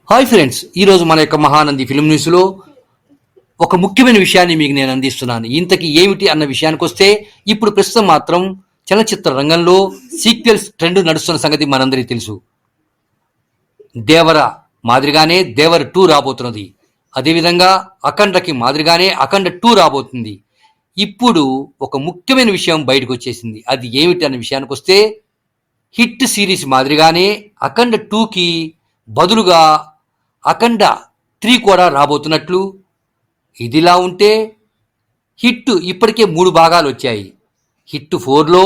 Hi friends, ఈరోజు మన యొక్క మహానంది ఫిల్మ్ న్యూస్లో ఒక ముఖ్యమైన విషయాన్ని మీకు నేను అందిస్తున్నాను. ఇంతకీ ఏమిటి అన్న విషయానికి వస్తే, ఇప్పుడు ప్రస్తుతం మాత్రం చలనచిత్ర రంగంలో సీక్వెల్స్ ట్రెండ్ నడుస్తున్న సంగతి మనందరికీ తెలుసు. దేవర మాదిరిగానే దేవర 2 రాబోతున్నది. అదేవిధంగా అఖండకి మాదిరిగానే అఖండ 2 రాబోతుంది. ఇప్పుడు ఒక ముఖ్యమైన విషయం బయటకు వచ్చేసింది. అది ఏమిటి అన్న విషయానికి వస్తే, హిట్ సిరీస్ మాదిరిగానే అఖండ 2కి బదులుగా అఖండ 3 కూడా రాబోతున్నట్లు. ఇదిలా ఉంటే హిట్ ఇప్పటికే 3 భాగాలు వచ్చాయి. హిట్ 4లో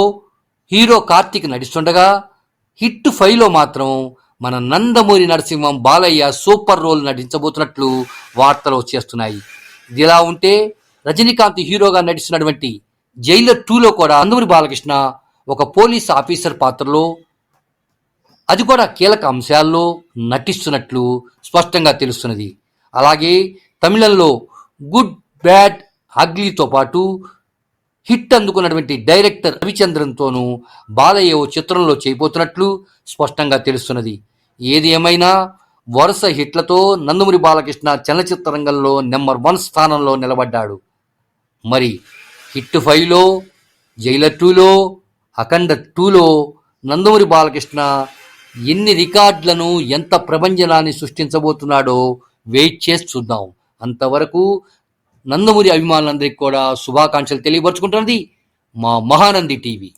హీరో కార్తిక్ నటిస్తుండగా, హిట్ 5లో మాత్రం మన నందమూరి నరసింహం బాలయ్య సూపర్ రోల్ నటించబోతున్నట్లు వార్తలు వచ్చేస్తున్నాయి. ఇదిలా ఉంటే రజనీకాంత్ హీరోగా నటిస్తున్నటువంటి జైలర్ 2లో కూడా నందమూరి బాలకృష్ణ ఒక పోలీస్ ఆఫీసర్ పాత్రలో, అది కూడా కీలక అంశాల్లో నటిస్తున్నట్లు స్పష్టంగా తెలుస్తున్నది. అలాగే తమిళంలో గుడ్ బ్యాడ్ అగ్లీతో పాటు హిట్ అందుకున్నటువంటి డైరెక్టర్ రవిచంద్రన్తోనూ బాలయ్య ఓ చిత్రంలో చేయబోతున్నట్లు స్పష్టంగా తెలుస్తున్నది. ఏది ఏమైనా వరుస హిట్లతో నందమూరి బాలకృష్ణ చలనచిత్ర రంగంలో నెంబర్ 1 స్థానంలో నిలబడ్డాడు. మరి హిట్ 5లో, జైలర్ 2లో, అఖండ 2లో నందమూరి బాలకృష్ణ ఎన్ని రికార్డులను, ఎంత ప్రభంజనాన్ని సృష్టించబోతున్నాడో వెయిట్ చేసి చూద్దాం. అంతవరకు నందమూరి అభిమానులందరికీ కూడా శుభాకాంక్షలు తెలియపరుచుకుంటున్నది మా మహానంది టీవీ.